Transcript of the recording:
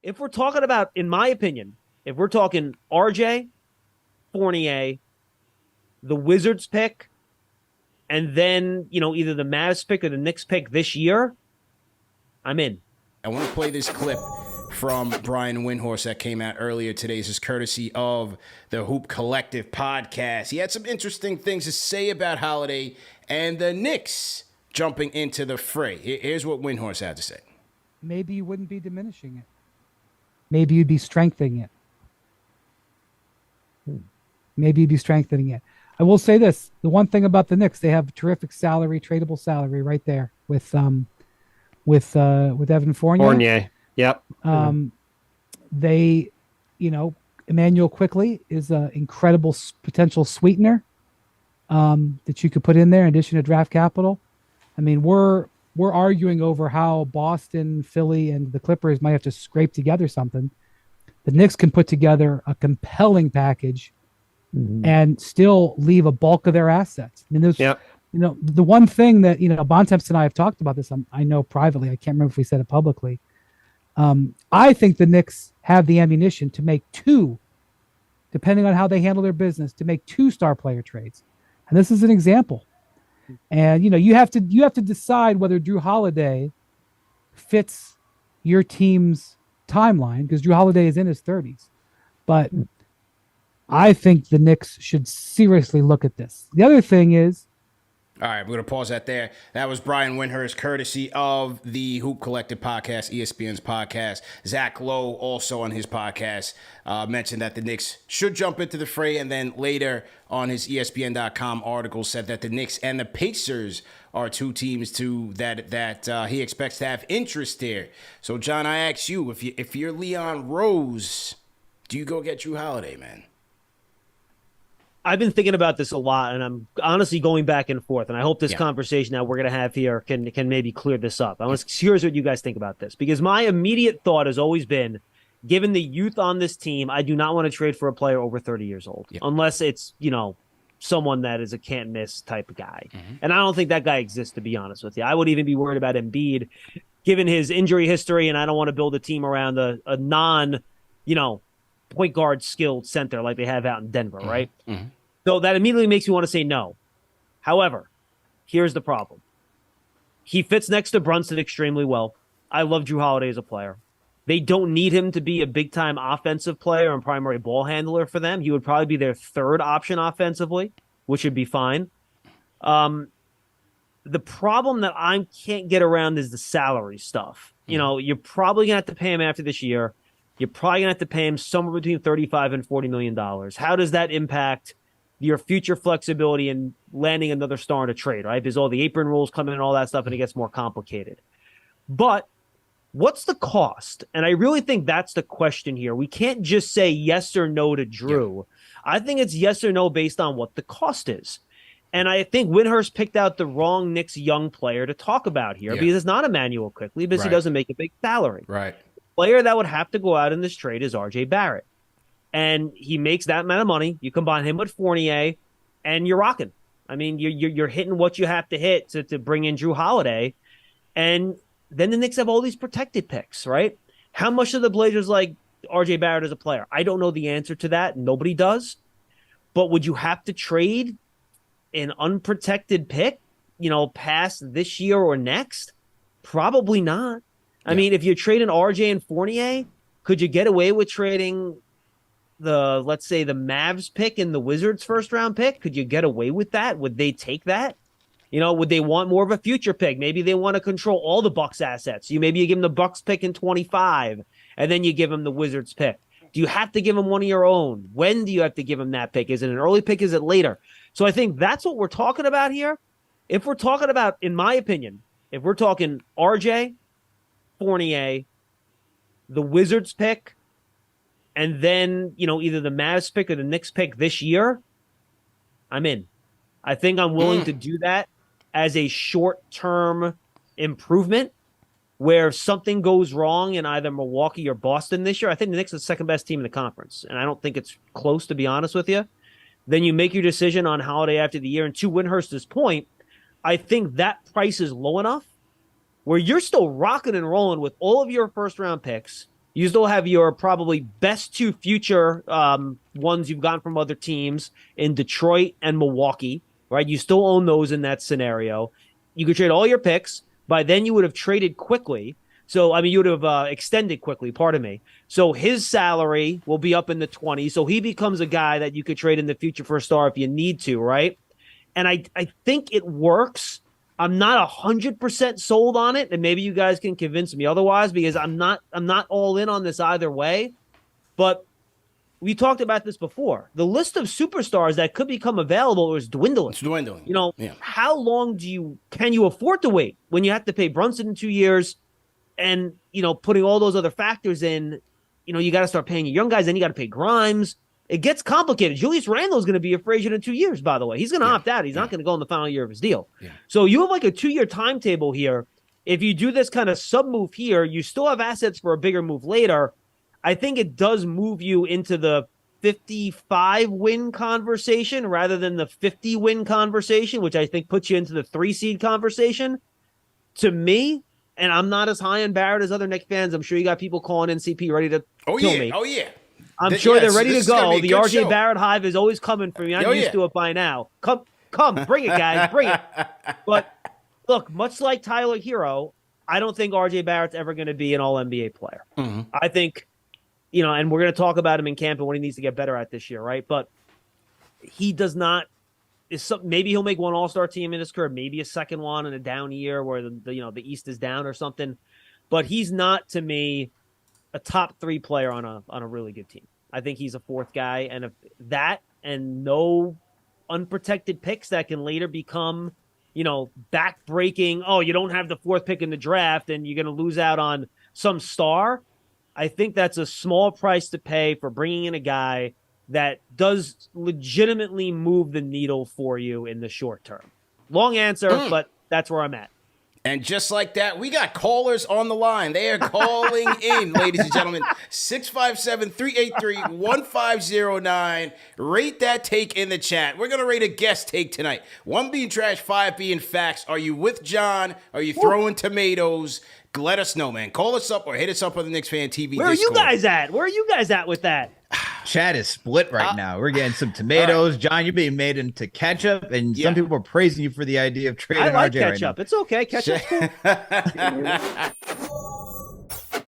if we're talking about, in my opinion, if we're talking RJ, Fournier, the Wizards pick, and then, either the Mavs pick or the Knicks pick this year, I'm in. I want to play this clip from Brian Windhorst that came out earlier today. This is courtesy of the Hoop Collective podcast. He had some interesting things to say about Holiday and the Knicks jumping into the fray. Here's what Windhorst had to say. Maybe you wouldn't be diminishing it. Maybe you'd be strengthening it. Maybe you'd be strengthening it. I will say this. The one thing about the Knicks, they have terrific salary, tradable salary right there with Evan Fournier. Fournier. Yep. They, Emmanuel Quickley is an incredible potential sweetener that you could put in there in addition to draft capital. I mean, we're arguing over how Boston, Philly, and the Clippers might have to scrape together something. The Knicks can put together a compelling package and still leave a bulk of their assets. I mean, there's, the one thing that, Bontemps and I have talked about this, I know privately, I can't remember if we said it publicly. I think the Knicks have the ammunition to make two, depending on how they handle their business, to make 2 star player trades. And this is an example. And, you have to decide whether Jrue Holiday fits your team's timeline, because Jrue Holiday is in his 30s. But I think the Knicks should seriously look at this. The other thing is, all right, we're going to pause that there. That was Brian Windhorst, courtesy of the Hoop Collective podcast, ESPN's podcast. Zach Lowe, also on his podcast, mentioned that the Knicks should jump into the fray, and then later on his ESPN.com article said that the Knicks and the Pacers are 2 teams that he expects to have interest there. So, John, I ask you, if you're Leon Rose, do you go get Jrue Holiday, man? I've been thinking about this a lot, and I'm honestly going back and forth, and I hope this conversation that we're going to have here can maybe clear this up. I'm curious what you guys think about this, because my immediate thought has always been, given the youth on this team, I do not want to trade for a player over 30 years old, unless it's, someone that is a can't-miss type of guy. And I don't think that guy exists, to be honest with you. I would even be worried about Embiid, given his injury history, and I don't want to build a team around a non, point guard skilled center like they have out in Denver, right? So that immediately makes me want to say no. However, here's the problem. He fits next to Brunson extremely well. I love Jrue Holiday as a player. They don't need him to be a big-time offensive player and primary ball handler for them. He would probably be their 3rd option offensively, which would be fine. The problem that I can't get around is the salary stuff. You're probably going to have to pay him after this year. You're probably going to have to pay him somewhere between $35 and $40 million. How does that impact your future flexibility in landing another star in a trade, right? There's all the apron rules coming and all that stuff, and it gets more complicated. But what's the cost? And I really think that's the question here. We can't just say yes or no to Jrue. I think it's yes or no based on what the cost is. And I think Windhorst picked out the wrong Knicks young player to talk about here, because it's not Emmanuel Quickley, because he doesn't make a big salary. Right. Player that would have to go out in this trade is RJ Barrett. And he makes that amount of money. You combine him with Fournier, and you're rocking. I mean, you're hitting what you have to hit to bring in Jrue Holiday. And then the Knicks have all these protected picks, right? How much do the Blazers like RJ Barrett as a player? I don't know the answer to that. Nobody does. But would you have to trade an unprotected pick, past this year or next? Probably not. I mean, if you're trading RJ and Fournier, could you get away with trading let's say the Mavs pick and the Wizards 1st round pick? Could you get away with that? Would they take that? Would they want more of a future pick? Maybe they want to control all the Bucks assets. Maybe you give them the Bucks pick in 25, and then you give them the Wizards pick. Do you have to give them one of your own? When do you have to give them that pick? Is it an early pick? Is it later? So I think that's what we're talking about here. If we're talking about, in my opinion, if we're talking RJ, Fournier, the Wizards pick, and then, either the Mavs pick or the Knicks pick this year, I'm in. I think I'm willing to do that as a short-term improvement, where if something goes wrong in either Milwaukee or Boston this year, I think the Knicks are the 2nd-best team in the conference, and I don't think it's close, to be honest with you. Then you make your decision on Holiday after the year. And to Windhorst's point, I think that price is low enough where you're still rocking and rolling with all of your 1st-round picks, You still have your probably best two future ones you've gotten from other teams in Detroit and Milwaukee, right? You still own those in that scenario. You could trade all your picks. By then, you would have traded quickly. So, I mean, you would have extended quickly, pardon me. So his salary will be up in the 20s. So he becomes a guy that you could trade in the future for a star if you need to, right? And I think it works. I'm not 100% sold on it, and maybe you guys can convince me otherwise, because I'm not all in on this either way. But we talked about this before. The list of superstars that could become available is dwindling. It's dwindling. You know, how long can you afford to wait when you have to pay Brunson in 2 years, and putting all those other factors in? You got to start paying your young guys, then you got to pay Grimes. It gets complicated. Julius Randle is going to be a free agent in 2 years, by the way. He's going to opt out. He's not going to go in the final year of his deal. Yeah. So you have like a 2-year timetable here. If you do this kind of sub move here, you still have assets for a bigger move later. I think it does move you into the 55-win conversation rather than the 50-win conversation, which I think puts you into the 3-seed conversation. To me, and I'm not as high on Barrett as other Knicks fans. I'm sure you got people calling NCP ready to kill me. Oh, yeah. I'm sure they're ready to go. The RJ Barrett hive is always coming for me. I'm used to it by now. Come, bring it, guys, bring it. But look, much like Tyler Hero, I don't think RJ Barrett's ever going to be an All-NBA player. Mm-hmm. I think, and we're going to talk about him in camp and what he needs to get better at this year, right? But he does not. Maybe he'll make one All-Star team in his career, maybe a second one in a down year where the East is down or something. But he's not, to me, a top 3 player on a really good team. I think he's a 4th guy, and if that and no unprotected picks that can later become, back-breaking, you don't have the 4th pick in the draft and you're going to lose out on some star. I think that's a small price to pay for bringing in a guy that does legitimately move the needle for you in the short term. Long answer, but that's where I'm at. And just like that, we got callers on the line. They are calling in, ladies and gentlemen. 657-383-1509. Rate that take in the chat. We're going to rate a guest take tonight. 1 being trash, 5 being facts. Are you with John? Are you throwing tomatoes? Let us know, man. Call us up or hit us up on the KnicksFanTV Where Discord. are you guys at? Where are you guys at with that? Chat is split right now. We're getting some tomatoes. Right. John, you're being made into ketchup, and some people are praising you for the idea of trading I like RJ ketchup. Right now. It's okay. Ketchup's cool.